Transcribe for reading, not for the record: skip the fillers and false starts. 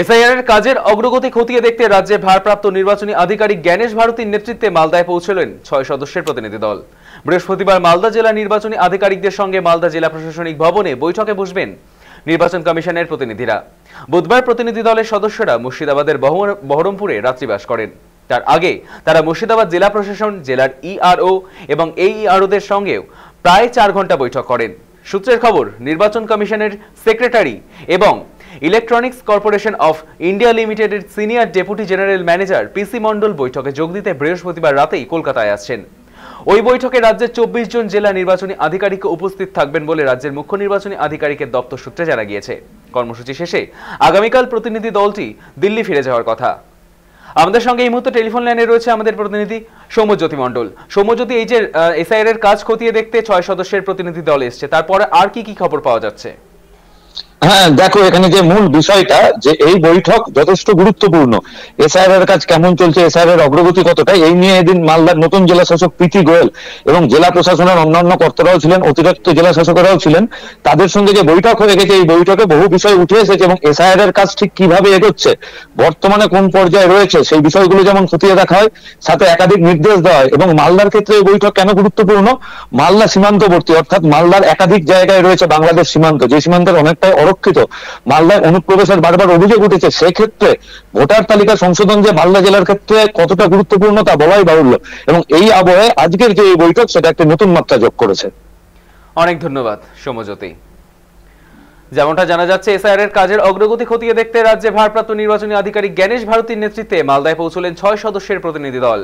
SIR এর কাজের অগ্রগতি খতিয়ে দেখতে রাজ্যে ভারপ্রাপ্ত নির্বাচনী আধিকারিক জ্ঞানেশ ভারতীর নেতৃত্বে মালদায় পৌঁছলেন 6 সদস্যের প্রতিনিধি দল। বৃহস্পতিবার মালদা জেলা নির্বাচনী আধিকারিকদের সঙ্গে মালদা জেলা প্রশাসনিক ভবনে বৈঠকে বসবেন নির্বাচন কমিশনের প্রতিনিধিরা। বুধবার প্রতিনিধি দলের সদস্যরা মুর্শিদাবাদের বহরমপুরে রাত্রিবাস করেন। তার আগে তারা মুর্শিদাবাদ জেলা প্রশাসন, জেলার ইআরও এবং এইইআরওদের সঙ্গেও প্রায় 4 ঘন্টা বৈঠক করেন। সূত্রের খবর, নির্বাচন কমিশনের সেক্রেটারি এবং ইলেকট্রনিক্স কর্পোরেশন অফ ইন্ডিয়া লিমিটেডের সিনিয়র ডেপুটি জেনারেল ম্যানেজার পিসি মন্ডল বৈঠকে যোগ দিতে বৃহস্পতিবার রাতেই কলকাতায় আসছেন। ওই বৈঠকে রাজ্যের 24 জন জেলা নির্বাচনী আধিকারিক উপস্থিত থাকবেন বলে রাজ্যের মুখ্য নির্বাচনী আধিকারিকের দপ্তর সূত্রে জানা গিয়েছে। কর্মসূচি শেষে আগামীকাল প্রতিনিধি দলটি দিল্লি ফিরে যাওয়ার কথা। আমাদের সঙ্গে এই মুহূর্তে টেলিফোন লাইনে রয়েছে আমাদের প্রতিনিধি সৌম্যজ্যোতি মন্ডল। সৌম্যজ্যোতি, এই যে এসআইআর এর কাজ খতিয়ে দেখতে 6 সদস্যের প্রতিনিধি দল এসেছে, তারপরে আর কি কি খবর পাওয়া যাচ্ছে? হ্যাঁ, দেখো, এখানে যে মূল বিষয়টা যে এই বৈঠক যথেষ্ট গুরুত্বপূর্ণ। এসআইআর এর কাজ কেমন চলছে, এসআইআর এর অগ্রগতি কতটা, এই নিয়ে এদিন মালদার নতুন জেলা শাসক প্রীতি গোয়েল এবং জেলা প্রশাসনের অন্যান্য কর্তারাও ছিলেন, অতিরিক্ত জেলা শাসকেরাও ছিলেন। তাদের সঙ্গে যে বৈঠক হয়ে গেছে, এই বৈঠকে বহু বিষয় উঠে এসেছে এবং এসআইআর এর কাজ ঠিক কিভাবে এগোচ্ছে, বর্তমানে কোন পর্যায়ে রয়েছে, সেই বিষয়গুলো যেমন খতিয়ে দেখা হয়, সাথে একাধিক নির্দেশ দেওয়া হয়। এবং মালদার ক্ষেত্রে এই বৈঠক কেন গুরুত্বপূর্ণ, মালদা সীমান্তবর্তী, অর্থাৎ মালদার একাধিক জায়গায় রয়েছে বাংলাদেশ সীমান্ত, যে সীমান্তের অনেকটাই মালদায় অনুপ্রবেশের বারবার অভিযোগ উঠেছে। সেক্ষেত্রে ভোটার তালিকা সংশোধন যে মালদা জেলার ক্ষেত্রে কতটা গুরুত্বপূর্ণ তা বলাই বাহুল্য। এবং এই আবহে আজকের যে এই বৈঠক, সেটা একটি নতুন মাত্রা যোগ করেছে। অনেক ধন্যবাদ সৌম্যজ্যোতি। যেমনটা জানা যাচ্ছে, এসআইআর এর কাজের অগ্রগতি খতিয়ে দেখতে রাজ্যে ভারপ্রাপ্ত নির্বাচনী আধিকারিক জ্ঞানেশ ভারতীর নেতৃত্বে মালদায় পৌঁছলেন 6 সদস্যের প্রতিনিধি দল।